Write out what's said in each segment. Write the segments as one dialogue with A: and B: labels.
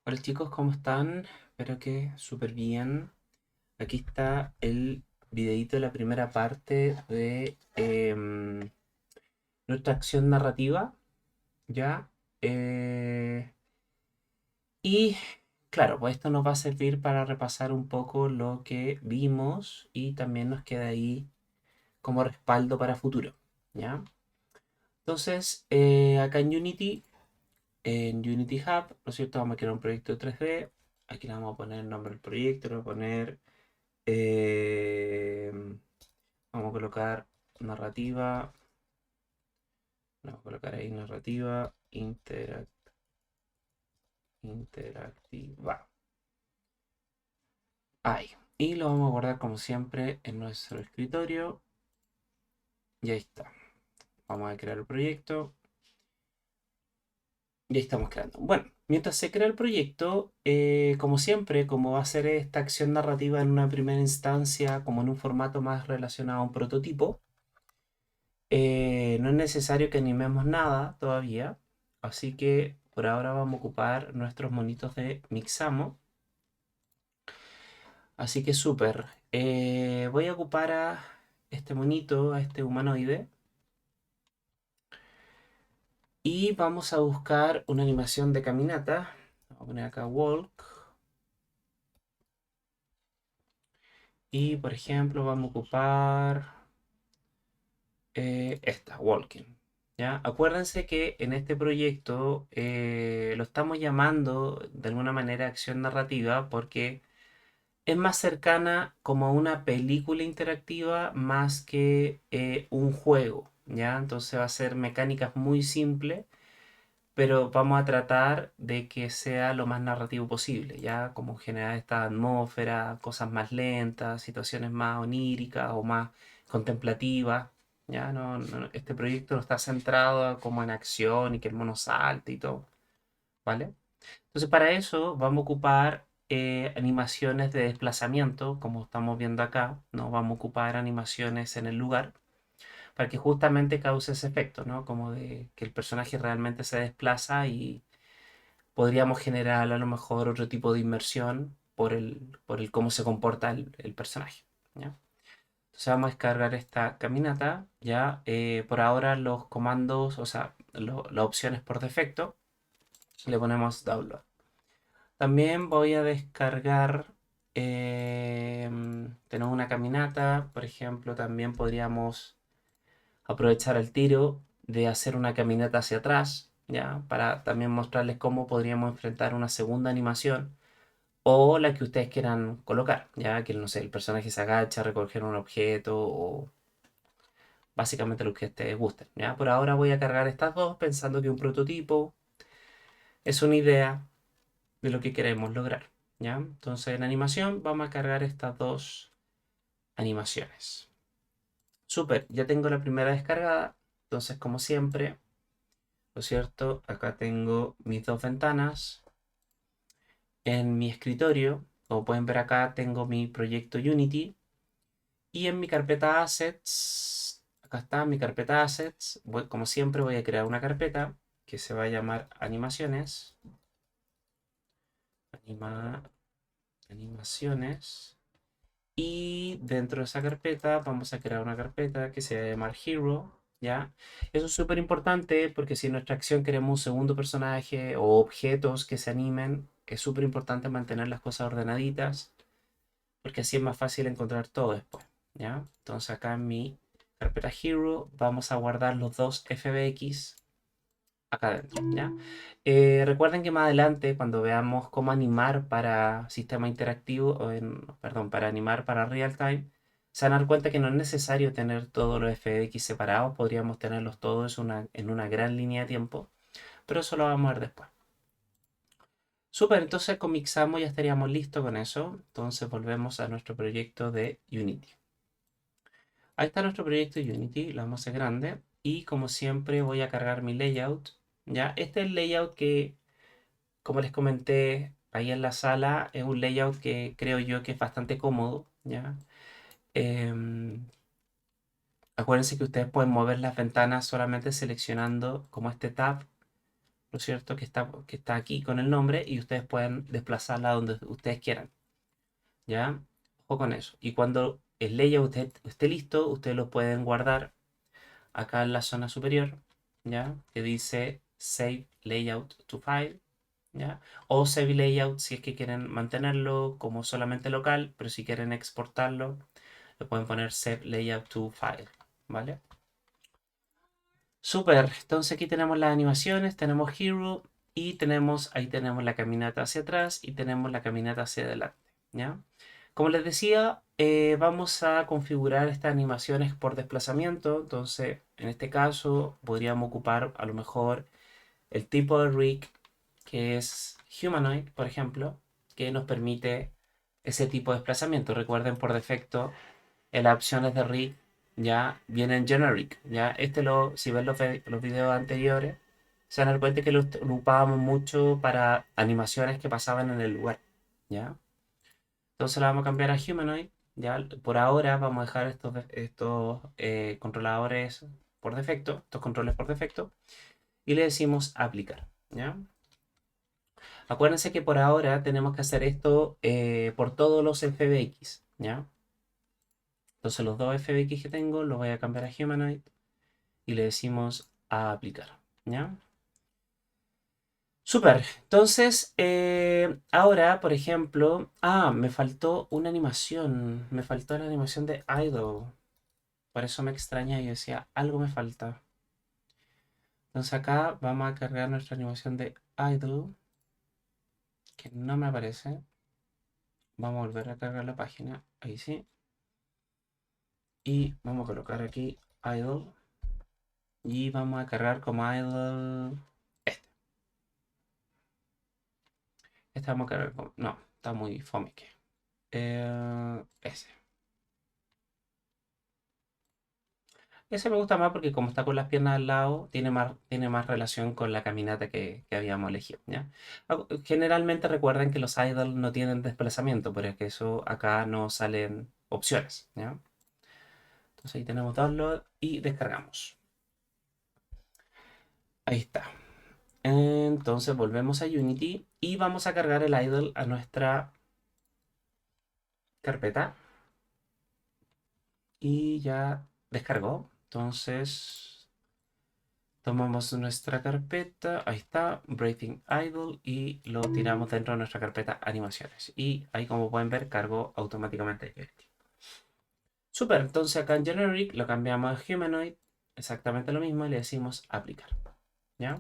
A: Hola chicos, ¿cómo están? Espero que súper bien. Aquí está el videito de la primera parte de nuestra acción narrativa, ¿ya? Eh, y claro, pues esto nos va a servir para repasar un poco lo que vimos y también nos queda ahí como respaldo para futuro, ¿ya? Entonces, acá en Unity Hub, ¿no es cierto? Vamos a crear un proyecto 3D. Aquí le vamos a poner el nombre del proyecto, le vamos a poner Eh, vamos a colocar narrativa. Vamos a colocar ahí narrativa interactiva. Ahí. Y lo vamos a guardar como siempre en nuestro escritorio. Y ahí está. Vamos a crear el proyecto. Y ahí estamos creando. Bueno, mientras se crea el proyecto, como siempre, como va a ser esta acción narrativa en una primera instancia, como en un formato más relacionado a un prototipo, no es necesario que animemos nada todavía, así que por ahora vamos a ocupar nuestros monitos de Mixamo. Así que súper. Voy a ocupar a este monito, a este humanoide, y vamos a buscar una animación de caminata. Vamos a poner acá walk. Y por ejemplo, vamos a ocupar esta, walking. ¿Ya? Acuérdense que en este proyecto lo estamos llamando de alguna manera acción narrativa porque es más cercana como a una película interactiva más que un juego, ¿ya? Entonces va a ser mecánicas muy simples, pero vamos a tratar de que sea lo más narrativo posible, ¿ya? Como generar esta atmósfera, cosas más lentas, situaciones más oníricas o más contemplativas, ¿ya? Este proyecto no está centrado como en acción y que el mono salte y todo, ¿vale? Entonces para eso vamos a ocupar animaciones de desplazamiento, como estamos viendo acá, ¿no? Vamos a ocupar animaciones en el lugar para que justamente cause ese efecto, ¿no? Como de que el personaje realmente se desplaza y podríamos generar a lo mejor otro tipo de inmersión por el cómo se comporta el personaje, ¿ya? Entonces vamos a descargar esta caminata, ¿ya? Por ahora los comandos, o sea, las opciones por defecto, le ponemos download. También voy a descargar, tenemos una caminata, por ejemplo, también podríamos aprovechar el tiro de hacer una caminata hacia atrás, ¿ya? Para también mostrarles cómo podríamos enfrentar una segunda animación o la que ustedes quieran colocar, ¿ya? Que no sé, el personaje se agacha a recoger un objeto o básicamente lo que ustedes gusten, ¿ya? Por ahora voy a cargar estas dos pensando que un prototipo es una idea de lo que queremos lograr, ¿ya? Entonces en animación vamos a cargar estas dos animaciones. Súper, ya tengo la primera descargada, entonces como siempre, ¿no es cierto? Acá tengo mis dos ventanas en mi escritorio. Como pueden ver acá tengo mi proyecto Unity y en mi carpeta Assets, acá está mi carpeta Assets. Como siempre voy a crear una carpeta que se va a llamar Animaciones. Anima- animaciones. Y dentro de esa carpeta vamos a crear una carpeta que se va a llamar Hero, ¿ya? Eso es súper importante porque si en nuestra acción queremos un segundo personaje o objetos que se animen, es súper importante mantener las cosas ordenaditas porque así es más fácil encontrar todo después, ¿ya? Entonces acá en mi carpeta Hero vamos a guardar los dos FBX acá adentro, ¿ya? Recuerden que más adelante, cuando veamos cómo animar para sistema interactivo, perdón, para animar para real time, se van a dar cuenta que no es necesario tener todos los FX separados, podríamos tenerlos todos en una gran línea de tiempo, pero eso lo vamos a ver después. Súper, entonces con Mixamo ya estaríamos listos con eso, entonces volvemos a nuestro proyecto de Unity. Ahí está nuestro proyecto de Unity, lo vamos a hacer grande, y como siempre voy a cargar mi layout, ¿ya? Este es el layout que como les comenté ahí en la sala, es un layout que creo yo que es bastante cómodo, ¿ya? Em, Acuérdense que ustedes pueden mover las ventanas solamente seleccionando como este tab ¿no es cierto? Que está aquí con el nombre y ustedes pueden desplazarla donde ustedes quieran, ¿ya? Ojo con eso. Y cuando el layout esté listo, ustedes lo pueden guardar acá en la zona superior, ¿ya? Que dice Save Layout to File, ¿ya? O Save Layout si es que quieren mantenerlo como solamente local, pero si quieren exportarlo, le pueden poner Save Layout to File, ¿vale? Super, entonces aquí tenemos las animaciones, tenemos Hero y ahí tenemos la caminata hacia atrás y tenemos la caminata hacia adelante, ¿ya? Como les decía, vamos a configurar estas animaciones por desplazamiento, entonces en este caso podríamos ocupar a lo mejor el tipo de rig que es Humanoid, por ejemplo, que nos permite ese tipo de desplazamiento. Recuerden, por defecto, en las opciones de rig ya vienen generic. Ya si ven los videos anteriores, se van a dar cuenta que lo ocupábamos mucho para animaciones que pasaban en el lugar. ¿Ya? Entonces lo vamos a cambiar a Humanoid. Ya, por ahora vamos a dejar estos controladores por defecto, estos controles por defecto, y le decimos aplicar. ¿Ya? Acuérdense que por ahora tenemos que hacer esto por todos los FBX. ¿Ya? Entonces los dos FBX que tengo los voy a cambiar a Humanoid y le decimos a aplicar. ¿Ya? Super. Entonces, ahora, por ejemplo, me faltó una animación. Me faltó la animación de Idol. Por eso me extraña y yo decía, algo me falta. Entonces acá vamos a cargar nuestra animación de Idol, que no me aparece. Vamos a volver a cargar la página. Ahí sí. Y vamos a colocar aquí Idol. Y vamos a cargar como Idol. Este. Este vamos a cargar como. No, está muy fome. Ese. Ese me gusta más porque como está con las piernas al lado, tiene más relación con la caminata que habíamos elegido, ¿ya? Generalmente recuerden que los idle no tienen desplazamiento, pero es que eso acá no salen opciones, ¿ya? Entonces ahí tenemos download y descargamos. Ahí está. Entonces volvemos a Unity y vamos a cargar el idle a nuestra carpeta y ya descargó. Entonces tomamos nuestra carpeta, ahí está, Breathing Idle, y lo tiramos dentro de nuestra carpeta animaciones. Y ahí como pueden ver, cargó automáticamente Unity. Super, entonces acá en Generic lo cambiamos a Humanoid, exactamente lo mismo, y le decimos aplicar. ¿Ya?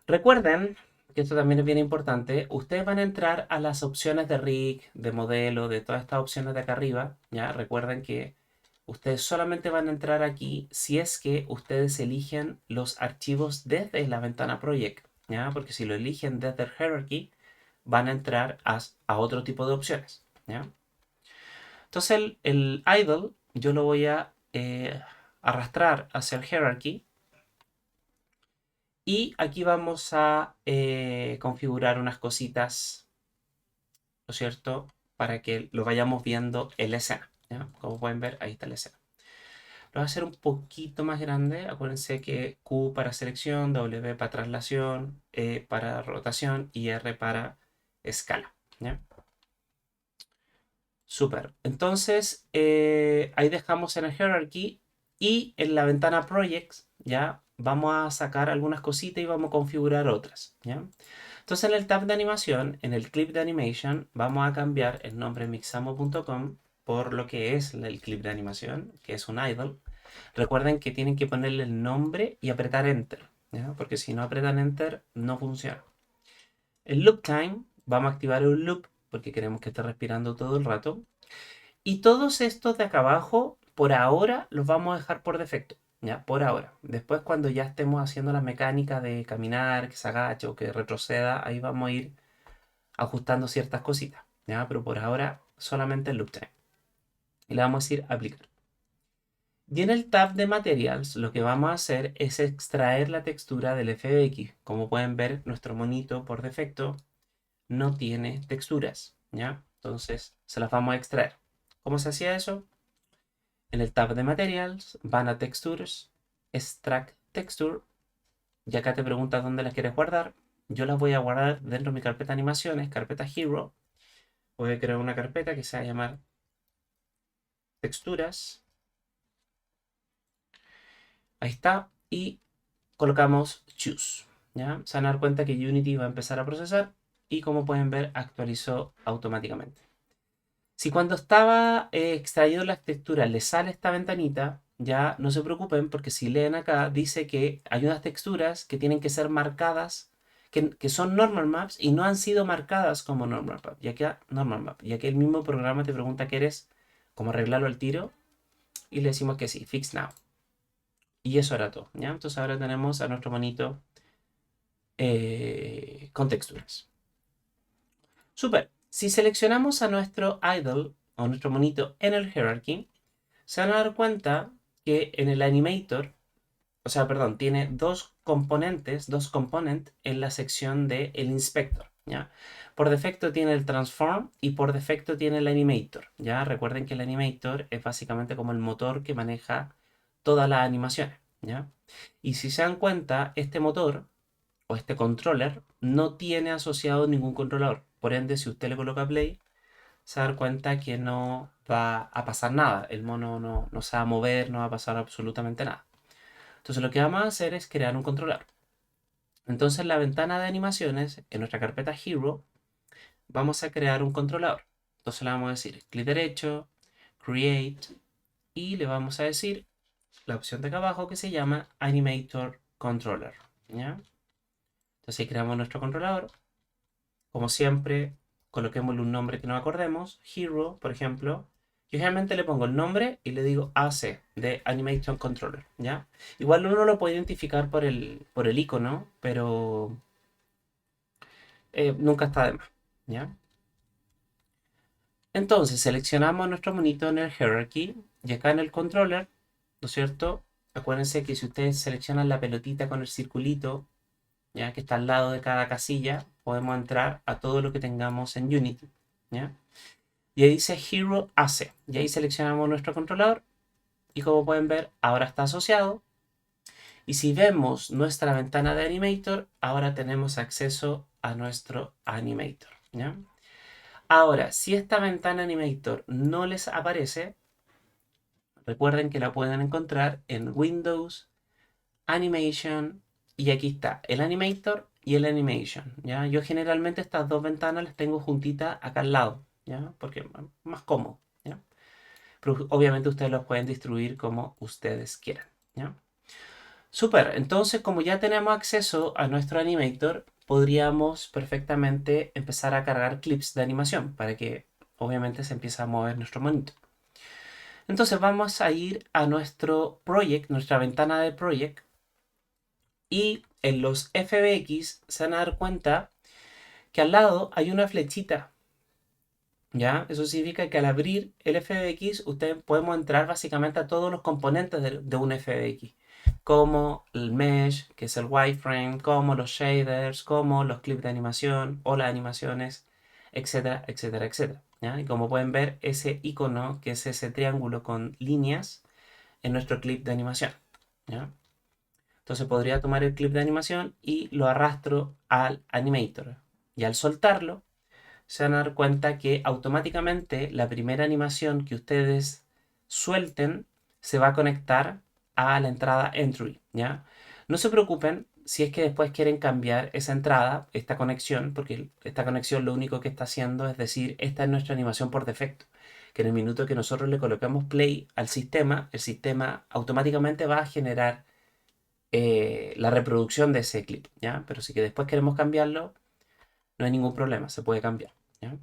A: Recuerden que esto también es bien importante, ustedes van a entrar a las opciones de rig, de modelo, de todas estas opciones de acá arriba, ¿ya? Recuerden que ustedes solamente van a entrar aquí si es que ustedes eligen los archivos desde la ventana Project, ¿ya? Porque si lo eligen desde el Hierarchy, van a entrar a otro tipo de opciones, ¿ya? Entonces el idle yo lo voy a arrastrar hacia el Hierarchy y aquí vamos a configurar unas cositas, ¿no es cierto? Para que lo vayamos viendo en la escena, ¿ya? Como pueden ver, ahí está la escena. Lo voy a hacer un poquito más grande. Acuérdense que Q para selección, W para traslación, E para rotación y R para escala. ¿Ya? Súper. Entonces, ahí dejamos en el hierarchy y en la ventana projects, ¿ya? Vamos a sacar algunas cositas y vamos a configurar otras, ¿ya? Entonces, en el tab de animación, en el clip de animation, vamos a cambiar el nombre mixamo.com por lo que es el clip de animación, que es un idle. Recuerden que tienen que ponerle el nombre y apretar Enter, ¿ya? Porque si no apretan Enter, no funciona. El loop time, vamos a activar un loop porque queremos que esté respirando todo el rato. Y todos estos de acá abajo, por ahora, los vamos a dejar por defecto, ¿ya? Por ahora. Después, cuando ya estemos haciendo la mecánica de caminar, que se agache o que retroceda, ahí vamos a ir ajustando ciertas cositas, ¿ya? Pero por ahora, solamente el loop time. Y le vamos a decir aplicar. Y en el tab de Materials lo que vamos a hacer es extraer la textura del FBX. Como pueden ver, nuestro monito por defecto no tiene texturas, ¿ya? Entonces se las vamos a extraer. ¿Cómo se hacía eso? En el tab de Materials van a Textures, Extract Texture Y acá te preguntas dónde las quieres guardar. Yo las voy a guardar dentro de mi carpeta animaciones, carpeta Hero. Voy a crear una carpeta que se va a llamar texturas. Ahí está. Y colocamos choose. ¿Ya? Se van a dar cuenta que Unity va a empezar a procesar y como pueden ver actualizó automáticamente. Si cuando estaba extrayendo las texturas les sale esta ventanita, ya no se preocupen porque si leen acá dice que hay unas texturas que tienen que ser marcadas, que son normal maps y no han sido marcadas como normal map, ya que el mismo programa te pregunta qué eres, cómo arreglarlo al tiro y le decimos que sí, fix now. Y eso era todo, ¿ya? Entonces ahora tenemos a nuestro monito con texturas. Super. Si seleccionamos a nuestro idle o nuestro monito en el hierarchy, se van a dar cuenta que en el animator, o sea, perdón, tiene dos components en la sección de el inspector, ¿ya? Por defecto tiene el transform y por defecto tiene el animator, ¿ya? Recuerden que el animator es básicamente como el motor que maneja todas las animaciones, ¿ya? Y si se dan cuenta, este motor o este controller no tiene asociado ningún controlador. Por ende, si usted le coloca play, se va a dar cuenta que no va a pasar nada. El mono no se va a mover, no va a pasar absolutamente nada. Entonces lo que vamos a hacer es crear un controlador. Entonces en la ventana de animaciones, en nuestra carpeta Hero, vamos a crear un controlador. Entonces le vamos a decir clic derecho, Create, y le vamos a decir la opción de acá abajo que se llama Animator Controller. ¿Ya? Entonces ahí creamos nuestro controlador. Como siempre, coloquémosle un nombre que nos acordemos. Hero, por ejemplo. Yo generalmente le pongo el nombre y le digo AC de Animation Controller, ¿ya? Igual uno lo puede identificar por el icono, pero nunca está de más, ¿ya? Entonces seleccionamos nuestro monito en el Hierarchy y acá en el Controller, ¿no es cierto? Acuérdense que si ustedes seleccionan la pelotita con el circulito, ¿ya? Que está al lado de cada casilla, podemos entrar a todo lo que tengamos en Unity, ¿ya? Y ahí dice Hero AC. Y ahí seleccionamos nuestro controlador. Y como pueden ver, ahora está asociado. Y si vemos nuestra ventana de Animator, ahora tenemos acceso a nuestro Animator, ¿ya? Ahora, si esta ventana Animator no les aparece, recuerden que la pueden encontrar en Windows, Animation, y aquí está el Animator y el Animation, ¿ya? Yo generalmente estas dos ventanas las tengo juntitas acá al lado, ¿ya? Porque es más cómodo, ¿ya? Pero obviamente ustedes los pueden distribuir como ustedes quieran, ¿ya? Súper, entonces como ya tenemos acceso a nuestro Animator, podríamos perfectamente empezar a cargar clips de animación para que obviamente se empiece a mover nuestro monito. Entonces vamos a ir a nuestro project, nuestra ventana de project, y en los FBX se van a dar cuenta que al lado hay una flechita. ¿Ya? Eso significa que al abrir el FBX, ustedes podemos entrar básicamente a todos los componentes de un FBX, como el mesh, que es el wireframe, como los shaders, como los clips de animación o las animaciones, etcétera, etcétera, etcétera. ¿Ya? Y como pueden ver, ese icono, que es ese triángulo con líneas, es nuestro clip de animación. ¿Ya? Entonces podría tomar el clip de animación y lo arrastro al animator. Y al soltarlo, se van a dar cuenta que automáticamente la primera animación que ustedes suelten se va a conectar a la entrada entry, ¿ya? No se preocupen si es que después quieren cambiar esa entrada, esta conexión, porque esta conexión lo único que está haciendo es decir, esta es nuestra animación por defecto, que en el minuto que nosotros le colocamos play al sistema, el sistema automáticamente va a generar la reproducción de ese clip, ¿ya? Pero si que después queremos cambiarlo, no hay ningún problema, se puede cambiar, ¿ya?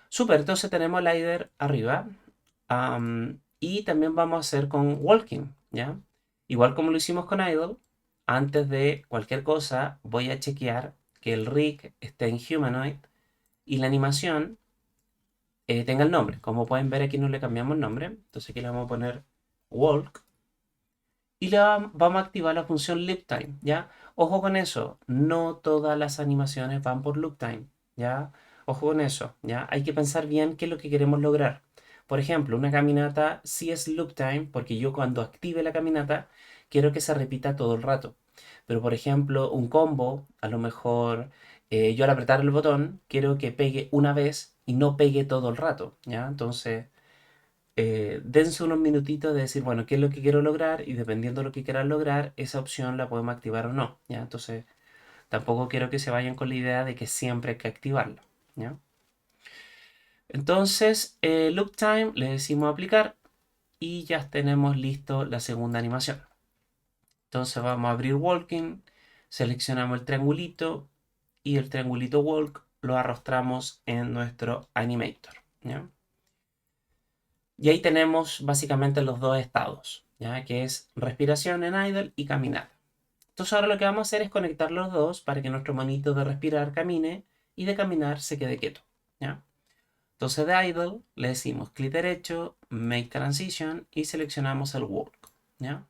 A: Super, entonces tenemos el Lider arriba. Y también vamos a hacer con Walking, ¿ya? Igual como lo hicimos con Idle, antes de cualquier cosa voy a chequear que el rig esté en Humanoid y la animación tenga el nombre. Como pueden ver aquí no le cambiamos el nombre, entonces aquí le vamos a poner Walk y vamos a activar la función Loop Time, ¿ya? Ojo con eso, no todas las animaciones van por Loop Time, ¿ya? Ojo con eso, ¿ya? Hay que pensar bien qué es lo que queremos lograr. Por ejemplo, una caminata sí es Loop Time porque yo cuando active la caminata quiero que se repita todo el rato. Pero por ejemplo, un combo, a lo mejor yo al apretar el botón quiero que pegue una vez y no pegue todo el rato, ¿ya? Entonces, dense unos minutitos de decir, bueno, ¿qué es lo que quiero lograr? Y dependiendo de lo que quieran lograr, esa opción la podemos activar o no, ¿ya? Entonces, tampoco quiero que se vayan con la idea de que siempre hay que activarlo, ¿ya? Entonces, loop time le decimos aplicar y ya tenemos listo la segunda animación. Entonces vamos a abrir walking, seleccionamos el triangulito y el triangulito walk lo arrastramos en nuestro animator, ¿ya? Y ahí tenemos básicamente los dos estados, ¿ya? Que es respiración en idle y caminar. Entonces ahora lo que vamos a hacer es conectar los dos para que nuestro monito de respirar camine y de caminar se quede quieto, ¿ya? Entonces de idle le decimos clic derecho, make transition y seleccionamos el walk, ¿ya?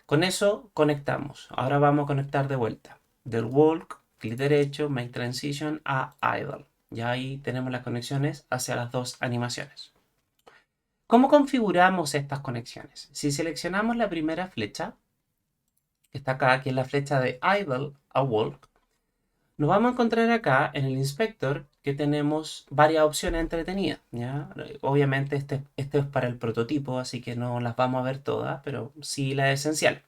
A: Con eso conectamos. Ahora vamos a conectar de vuelta. Del walk, clic derecho, make transition a idle. Ya ahí tenemos las conexiones hacia las dos animaciones. ¿Cómo configuramos estas conexiones? Si seleccionamos la primera flecha, que está acá, que es la flecha de idle a walk, nos vamos a encontrar acá en el inspector que tenemos varias opciones entretenidas, ¿ya? Obviamente este es para el prototipo, así que no las vamos a ver todas, pero sí las esenciales.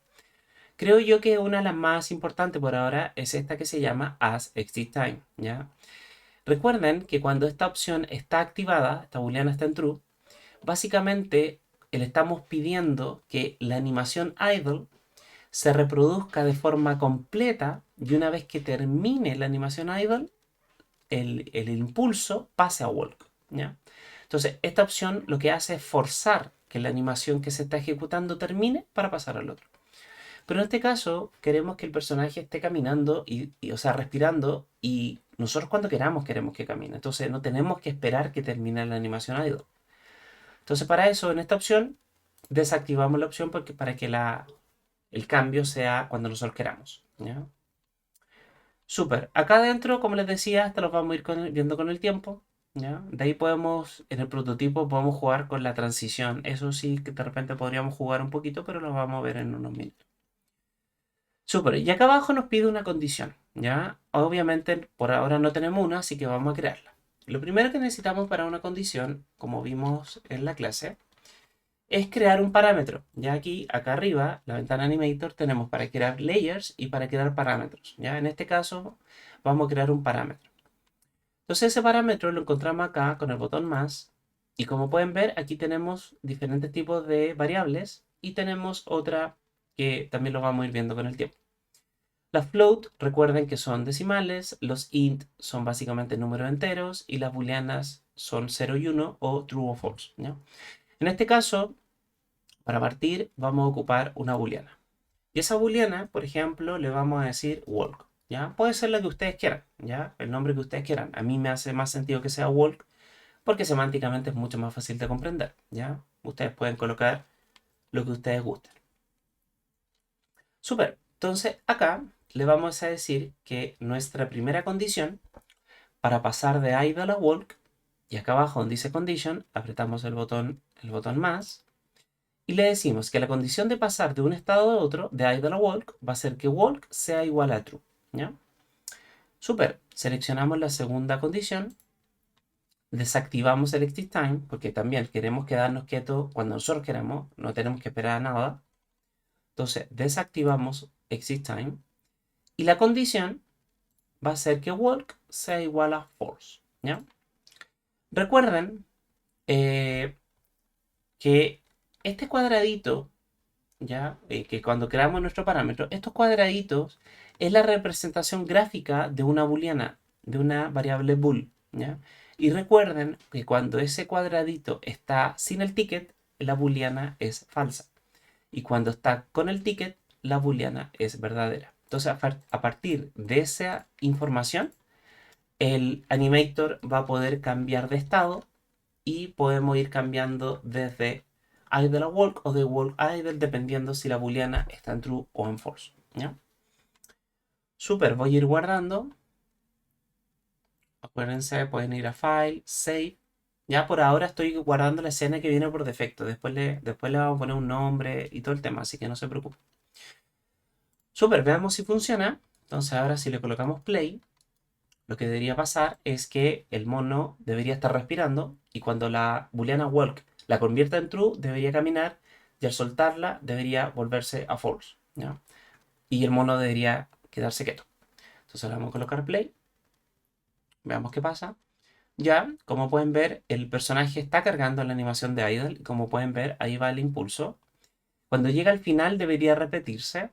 A: Creo yo que una de las más importantes por ahora es esta que se llama As Exit Time, ¿ya? Recuerden que cuando esta opción está activada, esta booleana está en true, básicamente le estamos pidiendo que la animación idle se reproduzca de forma completa y una vez que termine la animación idle, el impulso pase a walk, ¿ya? Entonces, esta opción lo que hace es forzar que la animación que se está ejecutando termine para pasar al otro. Pero en este caso, queremos que el personaje esté caminando o sea, respirando, y nosotros cuando queremos que camine. Entonces, no tenemos que esperar que termine la animación idle. Entonces, para eso, en esta opción, desactivamos la opción porque para que el cambio sea cuando nosotros queramos, ¿ya? Súper. Acá adentro, como les decía, hasta los vamos a ir viendo con el tiempo, ¿ya? De ahí podemos, en el prototipo, podemos jugar con la transición. Eso sí, que de repente podríamos jugar un poquito, pero lo vamos a ver en unos minutos. Súper. Y acá abajo nos pide una condición, ¿ya? Obviamente por ahora no tenemos una, así que vamos a crearla. Lo primero que necesitamos para una condición, como vimos en la clase, es crear un parámetro. Ya aquí, acá arriba, la ventana Animator, tenemos para crear layers y para crear parámetros. Ya en este caso, vamos a crear un parámetro. Entonces ese parámetro lo encontramos acá con el botón más. Y como pueden ver, aquí tenemos diferentes tipos de variables y tenemos otra que también lo vamos a ir viendo con el tiempo. Las float, recuerden que son decimales, los int son básicamente números enteros y las booleanas son 0 y 1 o true o false, ¿ya? En este caso, para partir, vamos a ocupar una booleana. Y esa booleana, por ejemplo, le vamos a decir walk, ¿ya? Puede ser la que ustedes quieran, ¿ya? El nombre que ustedes quieran. A mí me hace más sentido que sea walk porque semánticamente es mucho más fácil de comprender, ¿ya? Ustedes pueden colocar lo que ustedes gusten. Súper. Entonces, acá le vamos a decir que nuestra primera condición para pasar de idle a walk, y acá abajo donde dice condition, apretamos el botón más, y le decimos que la condición de pasar de un estado a otro, de idle a walk, va a ser que walk sea igual a true, ¿ya? Súper. Seleccionamos la segunda condición, desactivamos el exit time, porque también queremos quedarnos quietos cuando nosotros queramos, no tenemos que esperar a nada. Entonces, desactivamos exit time, y la condición va a ser que walk sea igual a false, ¿ya? Recuerden que este cuadradito, ¿ya? Que cuando creamos nuestro parámetro, estos cuadraditos es la representación gráfica de una booleana, de una variable bool, ¿ya? Y recuerden que cuando ese cuadradito está sin el ticket, la booleana es falsa. Y cuando está con el ticket, la booleana es verdadera. Entonces, a partir de esa información, el animator va a poder cambiar de estado y podemos ir cambiando desde idle a walk o de walk a idle dependiendo si la booleana está en true o en false, ¿ya? Súper, voy a ir guardando. Acuérdense, pueden ir a File, Save. Ya por ahora estoy guardando la escena que viene por defecto. Después le vamos a poner un nombre y todo el tema, así que no se preocupen. Súper, veamos si funciona. Entonces ahora si le colocamos play, lo que debería pasar es que el mono debería estar respirando y cuando la booleana walk la convierta en true, debería caminar y al soltarla debería volverse a false, ¿ya? Y el mono debería quedarse quieto. Entonces le vamos a colocar play, veamos qué pasa. Ya, como pueden ver, el personaje está cargando la animación de idle y como pueden ver, ahí va el impulso. Cuando llega al final debería repetirse.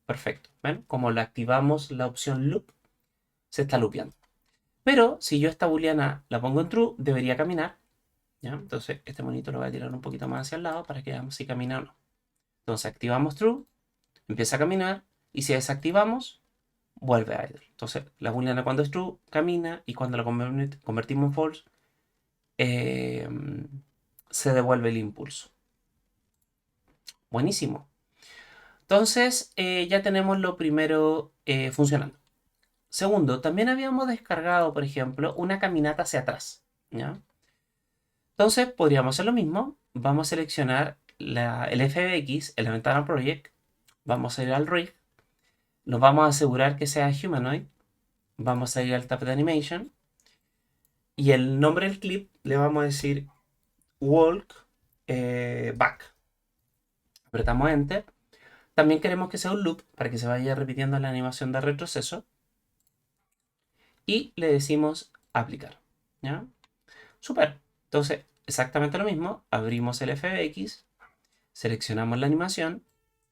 A: Perfecto. ¿Ven? Como le activamos la opción loop, se está loopeando. Pero si yo esta booleana la pongo en true, debería caminar. ¿Ya? Entonces este monito lo voy a tirar un poquito más hacia el lado para que veamos si camina o no. Entonces activamos true, empieza a caminar y si desactivamos, vuelve a idle. Entonces la booleana cuando es true camina y cuando la convertimos en false, eh, se devuelve el impulso. Buenísimo. Entonces ya tenemos lo primero funcionando. Segundo, también habíamos descargado, por ejemplo, una caminata hacia atrás, ¿ya? Entonces podríamos hacer lo mismo. Vamos a seleccionar el FBX, Elemental Project. Vamos a ir al rig. Nos vamos a asegurar que sea humanoid. Vamos a ir al tab de animation. Y el nombre del clip le vamos a decir walk back. Apretamos enter. También queremos que sea un loop para que se vaya repitiendo la animación de retroceso. Y le decimos aplicar, ¿ya? Súper. Entonces, exactamente lo mismo. Abrimos el FBX, seleccionamos la animación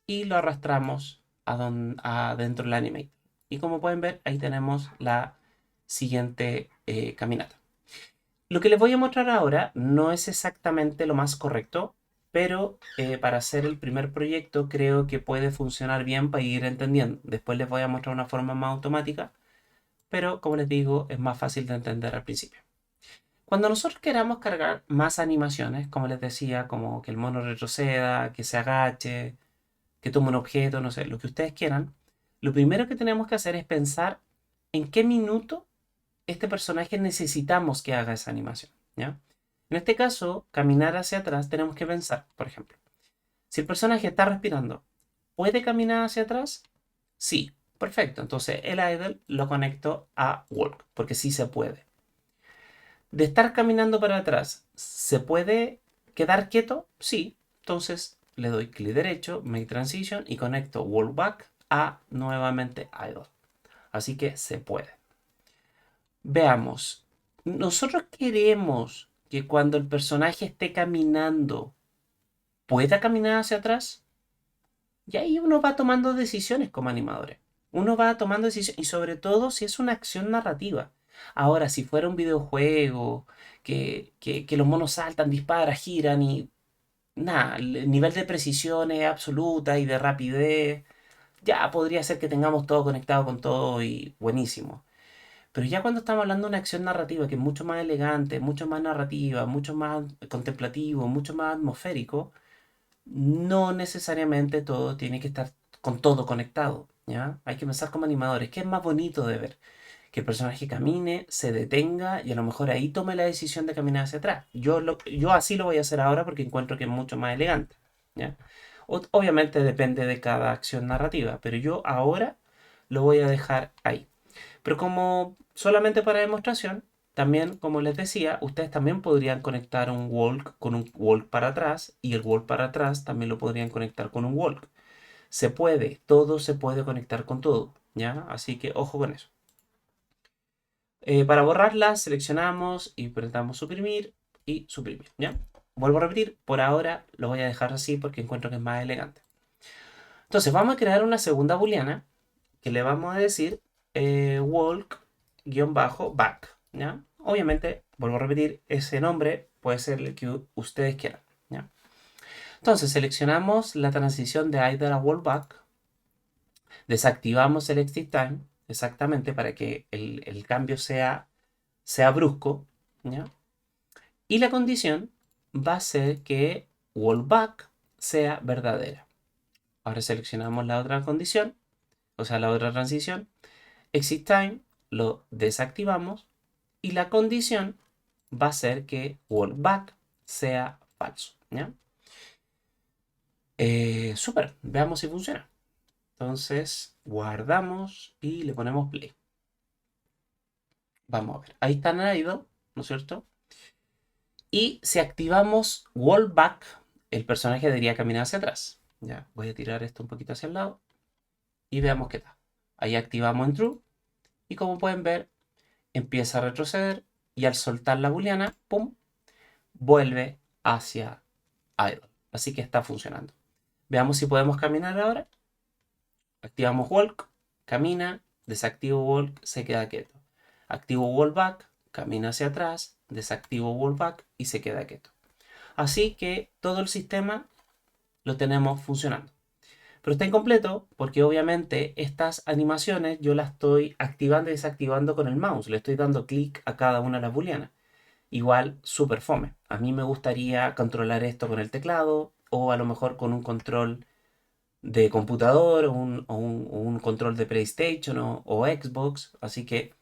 A: y lo arrastramos adentro del Animate. Y como pueden ver, ahí tenemos la siguiente caminata. Lo que les voy a mostrar ahora no es exactamente lo más correcto, pero para hacer el primer proyecto creo que puede funcionar bien para ir entendiendo. Después les voy a mostrar una forma más automática, pero como les digo, es más fácil de entender al principio. Cuando nosotros queramos cargar más animaciones, como les decía, como que el mono retroceda, que se agache, que tome un objeto, no sé, lo que ustedes quieran, lo primero que tenemos que hacer es pensar en qué minuto este personaje necesitamos que haga esa animación, ¿ya? En este caso, caminar hacia atrás, tenemos que pensar, por ejemplo, si el personaje está respirando, ¿puede caminar hacia atrás? Sí, perfecto. Entonces el idle lo conecto a walk, porque sí se puede. De estar caminando para atrás, ¿se puede quedar quieto? Sí. Entonces le doy clic derecho, Make Transition y conecto Walk Back a nuevamente Idle. Así que se puede. Veamos. Nosotros queremos que cuando el personaje esté caminando pueda caminar hacia atrás. Y ahí uno va tomando decisiones como animadores. Uno va tomando decisiones y sobre todo si es una acción narrativa. Ahora, si fuera un videojuego, que los monos saltan, disparan, giran y nada, el nivel de precisión es absoluta y de rapidez, ya podría ser que tengamos todo conectado con todo y buenísimo. Pero ya cuando estamos hablando de una acción narrativa que es mucho más elegante, mucho más narrativa, mucho más contemplativo, mucho más atmosférico, no necesariamente todo tiene que estar con todo conectado, ¿ya? Hay que pensar como animadores, ¿qué es más bonito de ver? Que el personaje camine, se detenga y a lo mejor ahí tome la decisión de caminar hacia atrás. Yo así lo voy a hacer ahora porque encuentro que es mucho más elegante, ¿ya? Obviamente depende de cada acción narrativa, pero yo ahora lo voy a dejar ahí. Pero como solamente para demostración, también, como les decía, ustedes también podrían conectar un walk con un walk para atrás y el walk para atrás también lo podrían conectar con un walk. Se puede, todo se puede conectar con todo, ¿ya? Así que ojo con eso. Para borrarla, seleccionamos y apretamos suprimir y suprimir, ¿ya? Vuelvo a repetir, por ahora lo voy a dejar así porque encuentro que es más elegante. Entonces vamos a crear una segunda booleana que le vamos a decir walk-back, ¿ya? Obviamente, vuelvo a repetir, ese nombre puede ser el que ustedes quieran, ¿ya? Entonces, seleccionamos la transición de idle a walk back, desactivamos el exit time, exactamente para que el cambio sea brusco, ¿ya? Y la condición va a ser que walk back sea verdadera. Ahora seleccionamos la otra condición, o sea, la otra transición, exit time lo desactivamos y la condición va a ser que back sea falso, ¿ya? Súper, veamos si funciona. Entonces guardamos y le ponemos play. Vamos a ver. Ahí está en el idle, ¿no es cierto? Y si activamos wall back, el personaje debería caminar hacia atrás. Ya, voy a tirar esto un poquito hacia el lado y veamos qué tal. Ahí activamos en true y como pueden ver, empieza a retroceder y al soltar la booleana, ¡pum!, vuelve hacia idle. Así que está funcionando. Veamos si podemos caminar ahora. Activamos walk, camina, desactivo walk, se queda quieto. Activo wall back, camina hacia atrás, desactivo wall back y se queda quieto. Así que todo el sistema lo tenemos funcionando. Pero está incompleto porque obviamente estas animaciones yo las estoy activando y desactivando con el mouse. Le estoy dando clic a cada una de las booleanas. Igual, súper fome. A mí me gustaría controlar esto con el teclado o a lo mejor con un control de computador o un control de PlayStation o Xbox. Así que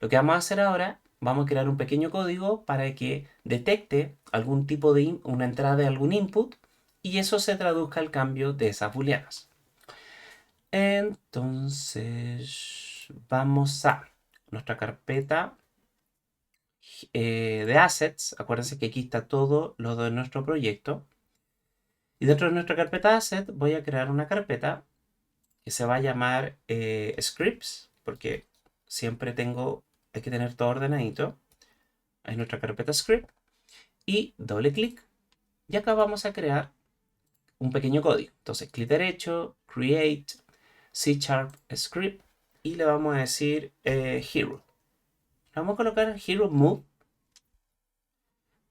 A: lo que vamos a hacer ahora, vamos a crear un pequeño código para que detecte algún tipo de una entrada de algún input y eso se traduzca al cambio de esas booleanas. Entonces, vamos a nuestra carpeta de assets. Acuérdense que aquí está todo lo de nuestro proyecto. Y dentro de nuestra carpeta de assets voy a crear una carpeta que se va a llamar scripts, porque siempre hay que tener todo ordenadito. Ahí nuestra carpeta script. Y doble clic. Y acá vamos a crear un pequeño código. Entonces, clic derecho, create, C# script. Y le vamos a decir hero. Le vamos a colocar hero move.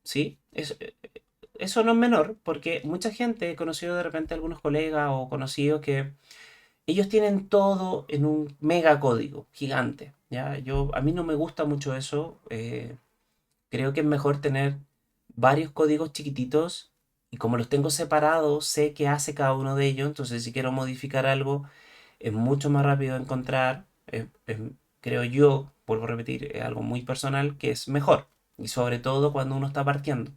A: ¿Sí? Eso no es menor, porque mucha gente, he conocido de repente algunos colegas o conocidos que ellos tienen todo en un mega código gigante. ¿Ya? A mí no me gusta mucho eso. Creo que es mejor tener varios códigos chiquititos y como los tengo separados, sé qué hace cada uno de ellos. Entonces, si quiero modificar algo, es mucho más rápido de encontrar. Creo yo, vuelvo a repetir, es algo muy personal que es mejor. Y sobre todo cuando uno está partiendo.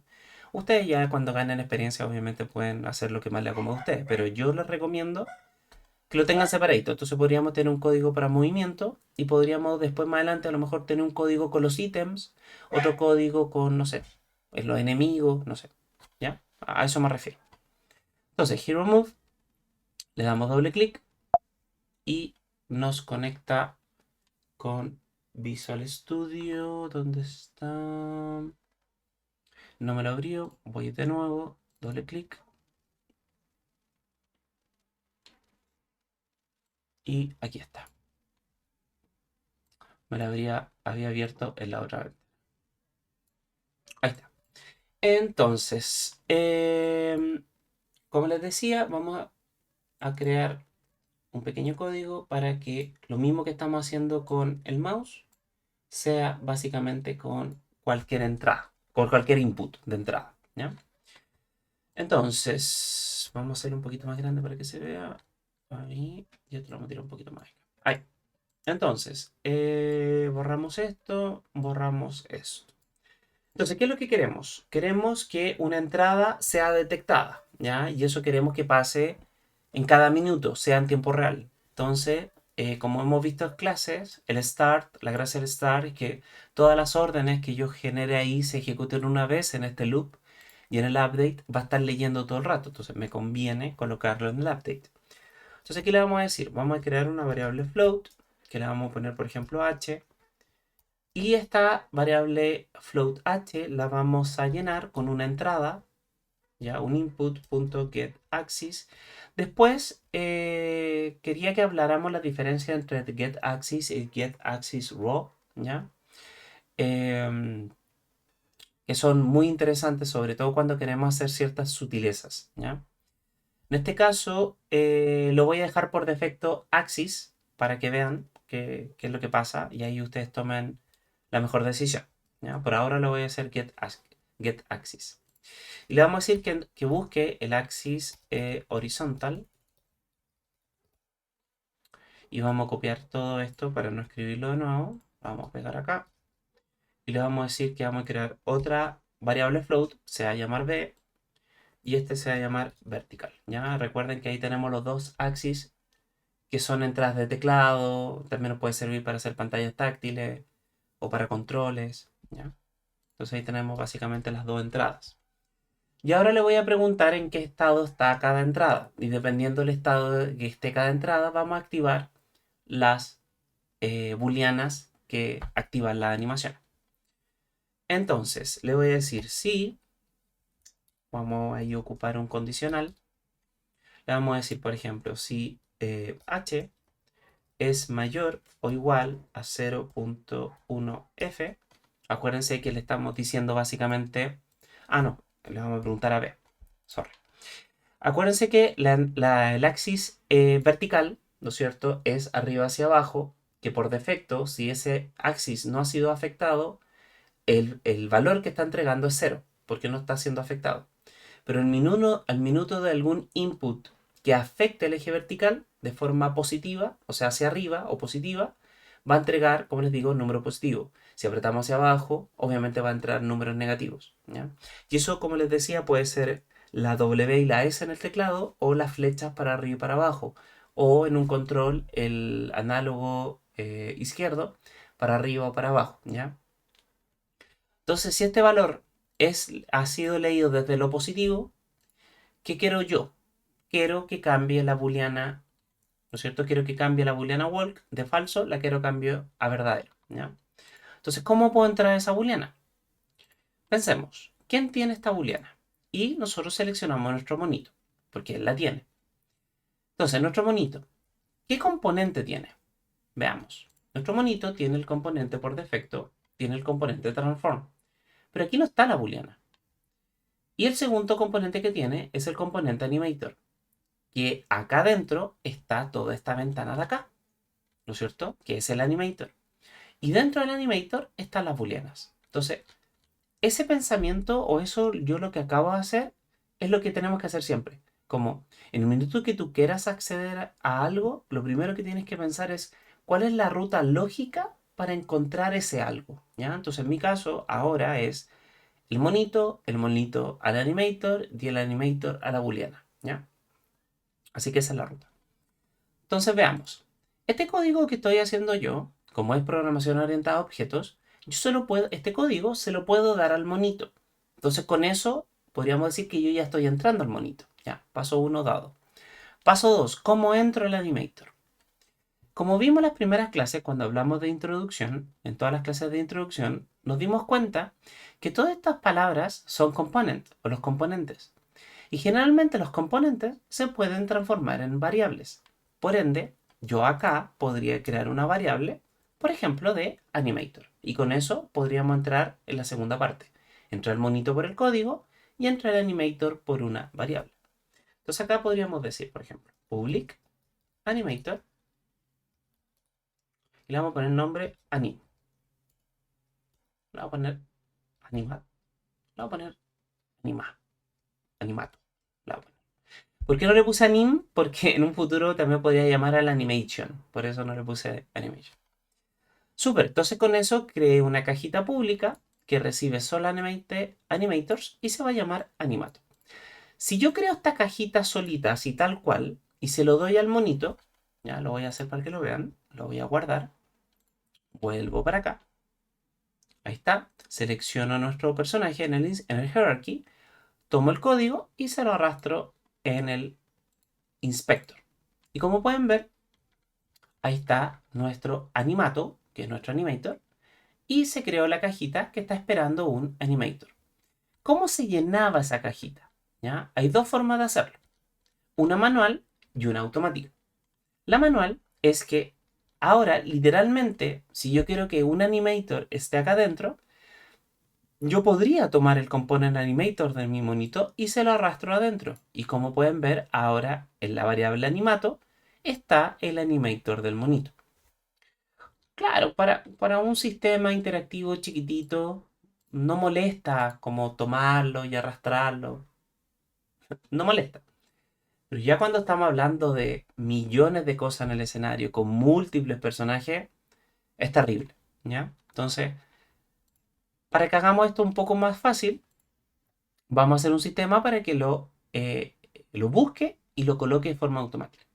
A: Ustedes ya cuando ganen experiencia obviamente pueden hacer lo que más les acomode a ustedes, pero yo les recomiendo que lo tengan separadito. Entonces podríamos tener un código para movimiento y podríamos después más adelante a lo mejor tener un código con los ítems, otro código con, no sé, los enemigos, no sé. ¿Ya? A eso me refiero. Entonces, Hero Move, le damos doble clic y nos conecta con Visual Studio. ¿Dónde está? No me lo abrió. Voy de nuevo, doble clic. Y aquí está. Me la había abierto en la otra vez. Ahí está. Entonces, como les decía, vamos a crear un pequeño código para que lo mismo que estamos haciendo con el mouse sea básicamente con cualquier entrada, con cualquier input de entrada. ¿Ya? Entonces, vamos a hacer un poquito más grande para que se vea. Ahí, y otro lo vamos a tirar un poquito más. Ahí. Entonces, borramos esto, borramos esto. Entonces, ¿qué es lo que queremos? Queremos que una entrada sea detectada, ¿ya? Y eso queremos que pase en cada minuto, sea en tiempo real. Entonces, como hemos visto en clases, el start, la gracia del start es que todas las órdenes que yo genere ahí se ejecuten una vez en este loop y en el update va a estar leyendo todo el rato. Entonces, me conviene colocarlo en el update. Entonces, aquí le vamos a decir, vamos a crear una variable float que le vamos a poner, por ejemplo, h. Y esta variable float h la vamos a llenar con una entrada, ya un input.getAxis. Después quería que habláramos la diferencia entre getAxis y getAxisRaw, ¿ya? Que son muy interesantes, sobre todo cuando queremos hacer ciertas sutilezas, ¿ya? En este caso lo voy a dejar por defecto axis para que vean qué es lo que pasa y ahí ustedes tomen la mejor decisión. ¿Ya? Por ahora lo voy a hacer get axis. Y le vamos a decir que busque el axis horizontal. Y vamos a copiar todo esto para no escribirlo de nuevo. Vamos a pegar acá. Y le vamos a decir que vamos a crear otra variable float. Se va a llamar b. Y este se va a llamar vertical. ¿Ya? Recuerden que ahí tenemos los dos axis que son entradas de teclado, también nos puede servir para hacer pantallas táctiles o para controles, ¿ya? Entonces ahí tenemos básicamente las dos entradas. Y ahora le voy a preguntar en qué estado está cada entrada. Y dependiendo del estado que esté cada entrada, vamos a activar las booleanas que activan la animación. Entonces, le voy a decir si, vamos a ocupar un condicional. Le vamos a decir, por ejemplo, si h es mayor o igual a 0.1f. Acuérdense que le estamos diciendo básicamente... Ah, no, le vamos a preguntar a b. Sorry. Acuérdense que el axis vertical, ¿no es cierto?, es arriba hacia abajo, que por defecto, si ese axis no ha sido afectado, el valor que está entregando es 0, porque no está siendo afectado. Pero al minuto de algún input que afecte el eje vertical de forma positiva, o sea, hacia arriba o positiva, va a entregar, como les digo, un número positivo. Si apretamos hacia abajo, obviamente va a entrar números negativos, ¿ya? Y eso, como les decía, puede ser la W y la S en el teclado o las flechas para arriba y para abajo. O en un control el análogo izquierdo para arriba o para abajo, ¿ya? Entonces, si este valor ha sido leído desde lo positivo, ¿qué quiero yo? Quiero que cambie la booleana, ¿no es cierto? Quiero que cambie la booleana walk de falso, la quiero cambio a verdadero, ¿ya? Entonces, ¿cómo puedo entrar a esa booleana? Pensemos, ¿quién tiene esta booleana? Y nosotros seleccionamos nuestro monito, porque él la tiene. Entonces, nuestro monito, ¿qué componente tiene? Veamos. Nuestro monito tiene el componente por defecto, tiene el componente transform. Pero aquí no está la booleana. Y el segundo componente que tiene es el componente animator, que acá adentro está toda esta ventana de acá, ¿no es cierto? Que es el animator. Y dentro del animator están las booleanas. Entonces, ese pensamiento o eso yo lo que acabo de hacer es lo que tenemos que hacer siempre. Como en el minuto que tú quieras acceder a algo, lo primero que tienes que pensar es cuál es la ruta lógica para encontrar ese algo, ¿ya? Entonces, en mi caso, ahora es el monito al animator y el animator a la booleana, ¿ya? Así que esa es la ruta. Entonces veamos. Este código que estoy haciendo yo, como es programación orientada a objetos, este código se lo puedo dar al monito. Entonces con eso podríamos decir que yo ya estoy entrando al monito. Ya, paso 1 dado. Paso 2, ¿cómo entro al animator? Como vimos en las primeras clases, cuando hablamos de introducción, en todas las clases de introducción, nos dimos cuenta que todas estas palabras son components o los componentes. Y generalmente los componentes se pueden transformar en variables. Por ende, yo acá podría crear una variable, por ejemplo, de animator. Y con eso podríamos entrar en la segunda parte. Entra el monito por el código y entra el animator por una variable. Entonces acá podríamos decir, por ejemplo, public animator y le vamos a poner nombre anim. Le vamos a poner animat. Le vamos a poner anima. Animato. Le vamos a poner. ¿Por qué no le puse anim? Porque en un futuro también podría llamar al animation. Por eso no le puse animation. Súper, entonces con eso creé una cajita pública que recibe solo animators y se va a llamar animato. Si yo creo esta cajita solita, así tal cual, y se lo doy al monito, ya lo voy a hacer para que lo vean, lo voy a guardar, vuelvo para acá, ahí está, selecciono nuestro personaje en el hierarchy, tomo el código y se lo arrastro en el inspector. Y como pueden ver, ahí está nuestro animato, que es nuestro animator, y se creó la cajita que está esperando un animator. ¿Cómo se llenaba esa cajita? ¿Ya? Hay dos formas de hacerlo. Una manual y una automática. La manual es que ahora, literalmente, si yo quiero que un animator esté acá adentro, yo podría tomar el component animator de mi monito y se lo arrastro adentro. Y como pueden ver, ahora en la variable animato está el animator del monito. Claro, para un sistema interactivo chiquitito, no molesta como tomarlo y arrastrarlo. No molesta. Pero ya cuando estamos hablando de millones de cosas en el escenario con múltiples personajes, es terrible, ¿ya? Entonces, para que hagamos esto un poco más fácil, vamos a hacer un sistema para que lo busque y lo coloque de forma automática.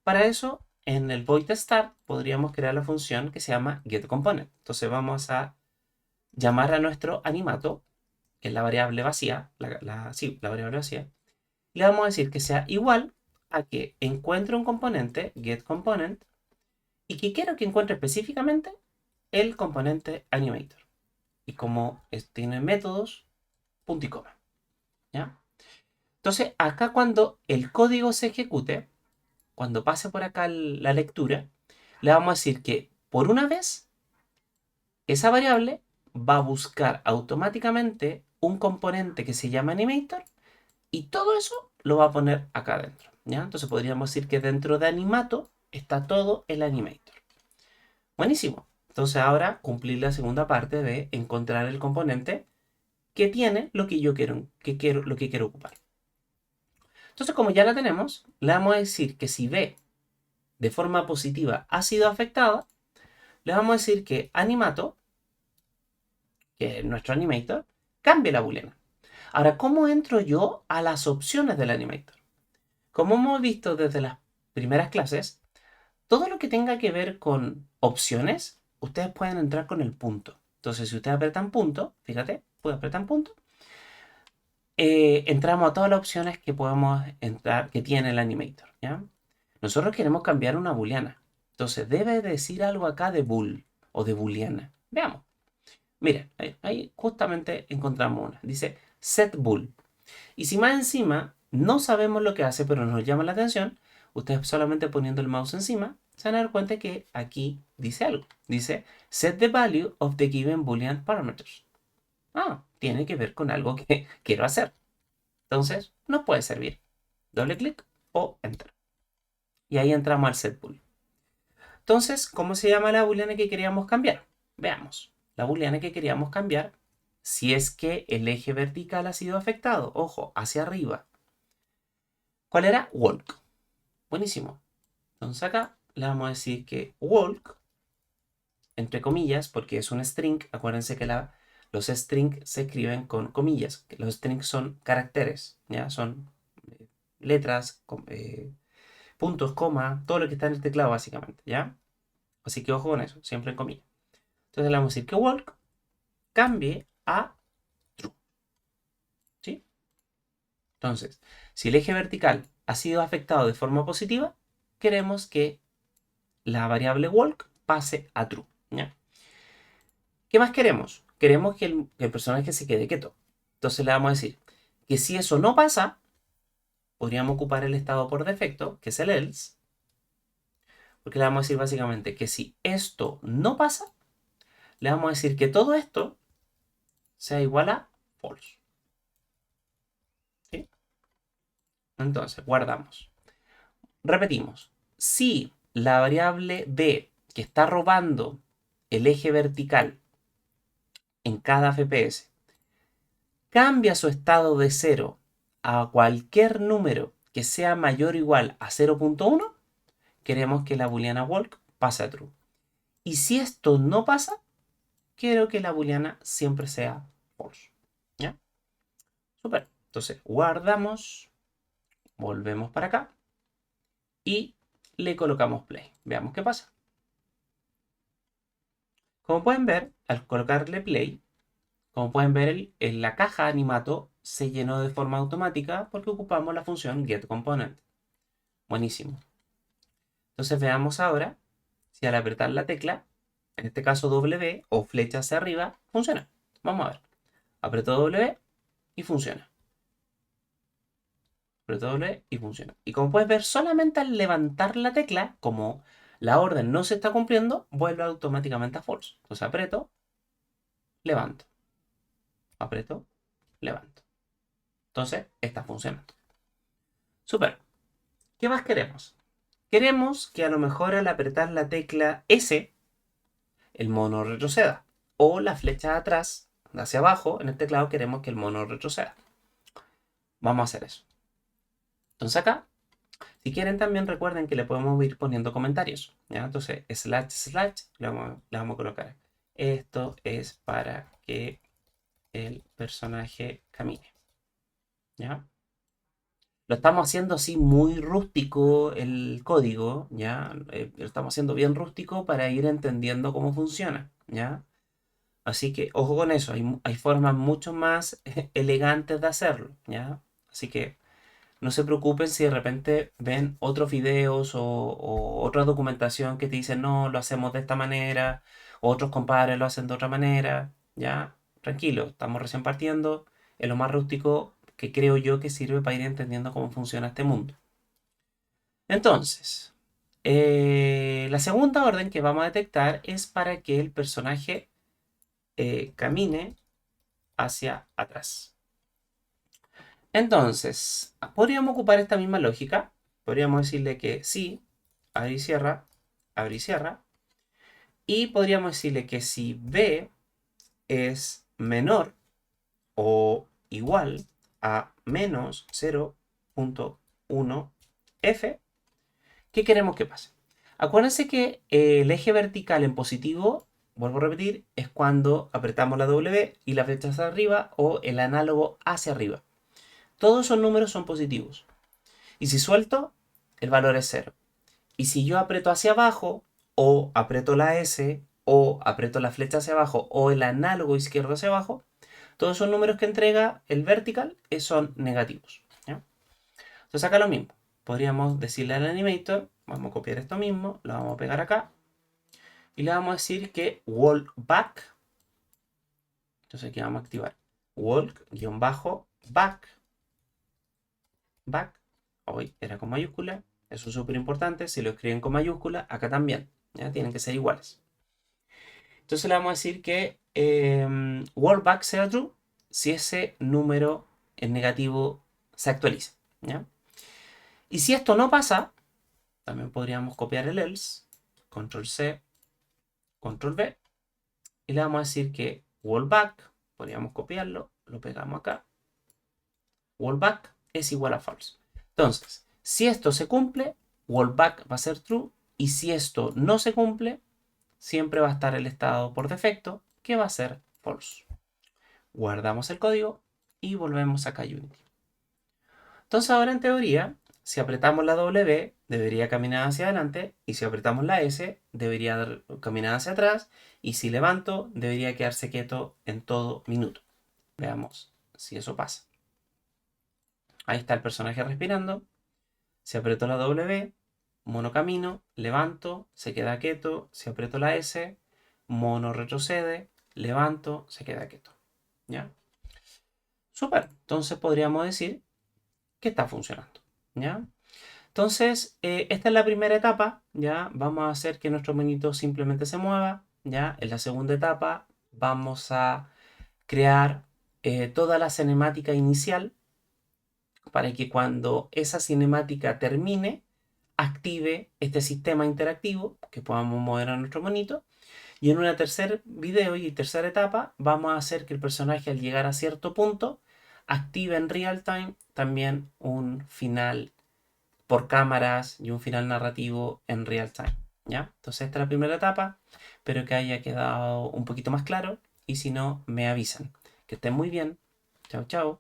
A: Para eso, en el void start podríamos crear la función que se llama getComponent. Entonces vamos a llamar a nuestro animato, que es la variable vacía, la variable vacía, y le vamos a decir que sea igual a que encuentre un componente, getComponent, y que quiero que encuentre específicamente el componente animator. Y como tiene métodos, punto y coma. ¿Ya? Entonces, acá cuando el código se ejecute, cuando pase por acá la lectura, le vamos a decir que por una vez esa variable va a buscar automáticamente un componente que se llama animator y todo eso lo va a poner acá adentro. ¿Ya? Entonces podríamos decir que dentro de animato está todo el animator. Buenísimo. Entonces ahora cumplir la segunda parte de encontrar el componente que tiene lo que yo lo que quiero ocupar. Entonces, como ya la tenemos, le vamos a decir que si B de forma positiva ha sido afectada, le vamos a decir que animato, que es nuestro animator, cambie la booleana. Ahora, ¿cómo entro yo a las opciones del animator? Como hemos visto desde las primeras clases, todo lo que tenga que ver con opciones, ustedes pueden entrar con el punto. Entonces, si ustedes apretan punto, fíjate, pueden apretar punto, entramos a todas las opciones que podemos entrar, que tiene el animator, ¿ya? Nosotros queremos cambiar una booleana. Entonces, debe decir algo acá de bool o de booleana. Veamos. Miren, ahí justamente encontramos una. Dice set bool. Y si más encima no sabemos lo que hace, pero nos llama la atención, ustedes solamente poniendo el mouse encima, se van a dar cuenta que aquí dice algo. Dice set the value of the given boolean parameters. Ah, tiene que ver con algo que quiero hacer. Entonces, nos puede servir. Doble clic o enter. Y ahí entramos al set bool. Entonces, ¿cómo se llama la booleana que queríamos cambiar? Veamos. La booleana que queríamos cambiar, si es que el eje vertical ha sido afectado, ojo, hacia arriba. ¿Cuál era? Walk. Buenísimo. Entonces acá le vamos a decir que walk, entre comillas, porque es un string. Acuérdense que los strings se escriben con comillas. Los strings son caracteres, ¿ya? Son letras, puntos, coma, todo lo que está en el teclado básicamente, ¿ya? Así que ojo con eso, siempre en comillas. Entonces le vamos a decir que walk cambie a true, ¿sí? Entonces, si el eje vertical ha sido afectado de forma positiva, queremos que la variable walk pase a true, ¿ya? ¿Qué más queremos? Queremos que el personaje se quede quieto. Entonces le vamos a decir que si eso no pasa, podríamos ocupar el estado por defecto, que es el else, porque le vamos a decir básicamente que si esto no pasa, le vamos a decir que todo esto sea igual a false. ¿Sí? Entonces, guardamos. Repetimos. Si la variable b que está robando el eje vertical en cada FPS cambia su estado de 0 a cualquier número que sea mayor o igual a 0.1, queremos que la booleana walk pase a true. Y si esto no pasa, quiero que la booleana siempre sea false. ¿Ya? Super. Entonces guardamos, volvemos para acá y le colocamos play. Veamos qué pasa. Como pueden ver, al colocarle play, como pueden ver, en la caja animato se llenó de forma automática porque ocupamos la función getComponent. Buenísimo. Entonces veamos ahora si al apretar la tecla, en este caso W o flecha hacia arriba, funciona. Vamos a ver. Aprieto W y funciona. Aprieto W y funciona. Y como puedes ver, solamente al levantar la tecla, como la orden no se está cumpliendo, vuelve automáticamente a false. Entonces aprieto, levanto. Aprieto, levanto. Entonces está funcionando. Super. ¿Qué más queremos? Queremos que a lo mejor al apretar la tecla S, el mono retroceda. O la flecha de atrás, hacia abajo, en el teclado queremos que el mono retroceda. Vamos a hacer eso. Entonces acá, si quieren también recuerden que le podemos ir poniendo comentarios. ¿Ya? Entonces, slash, le vamos a colocar. Esto es para que el personaje camine. ¿Ya? lo estamos haciendo así muy rústico el código, ¿ya? Lo estamos haciendo bien rústico para ir entendiendo cómo funciona, ¿ya? Así que ojo con eso, hay formas mucho más elegantes de hacerlo, ¿ya? Así que no se preocupen si de repente ven otros videos o otra documentación que te dicen, no, lo hacemos de esta manera, otros compadres lo hacen de otra manera, ¿ya? Tranquilo, estamos recién partiendo, es lo más rústico que creo yo que sirve para ir entendiendo cómo funciona este mundo. Entonces, la segunda orden que vamos a detectar es para que el personaje camine hacia atrás. Entonces, podríamos ocupar esta misma lógica. Podríamos decirle que sí, abre y cierra. Y podríamos decirle que si B es menor o igual a menos 0.1 F, ¿qué queremos que pase? Acuérdense que el eje vertical en positivo, vuelvo a repetir, es cuando apretamos la W y la flecha hacia arriba o el análogo hacia arriba. Todos esos números son positivos. Y si suelto, el valor es 0. Y si yo aprieto hacia abajo, o aprieto la S, o aprieto la flecha hacia abajo, o el análogo izquierdo hacia abajo, todos esos números que entrega el vertical son negativos, ¿ya? Entonces acá lo mismo. Podríamos decirle al animator, vamos a copiar esto mismo, lo vamos a pegar acá, y le vamos a decir que walk back, entonces aquí vamos a activar walk-back, back, hoy era con mayúscula, eso es súper importante, si lo escriben con mayúscula, acá también, ¿ya? Tienen que ser iguales. Entonces le vamos a decir que back sea true si ese número en negativo se actualiza, ¿ya? Y si esto no pasa, también podríamos copiar el else, control C, control V, y le vamos a decir que back, podríamos copiarlo, lo pegamos acá, back es igual a false. Entonces, si esto se cumple, back va a ser true, y si esto no se cumple, siempre va a estar el estado por defecto, que va a ser false. Guardamos el código y volvemos acá a Unity. Entonces ahora en teoría, si apretamos la W, debería caminar hacia adelante, y si apretamos la S, debería caminar hacia atrás, y si levanto, debería quedarse quieto en todo minuto. Veamos si eso pasa. Ahí está el personaje respirando. Si aprieto la W, mono camino, levanto, se queda quieto. Si aprieto la S, mono retrocede, levanto, se queda quieto. ¿Ya? Súper. Entonces podríamos decir que está funcionando. ¿Ya? Entonces, esta es la primera etapa. ¿Ya? Vamos a hacer que nuestro monito simplemente se mueva. ¿Ya? En la segunda etapa vamos a crear toda la cinemática inicial para que cuando esa cinemática termine, active este sistema interactivo que podamos mover a nuestro monito. Y en un tercer video y tercera etapa vamos a hacer que el personaje al llegar a cierto punto active en real time también un final por cámaras y un final narrativo en real time, ¿ya? Entonces esta es la primera etapa, espero que haya quedado un poquito más claro y si no me avisan. Que estén muy bien. Chao, chao.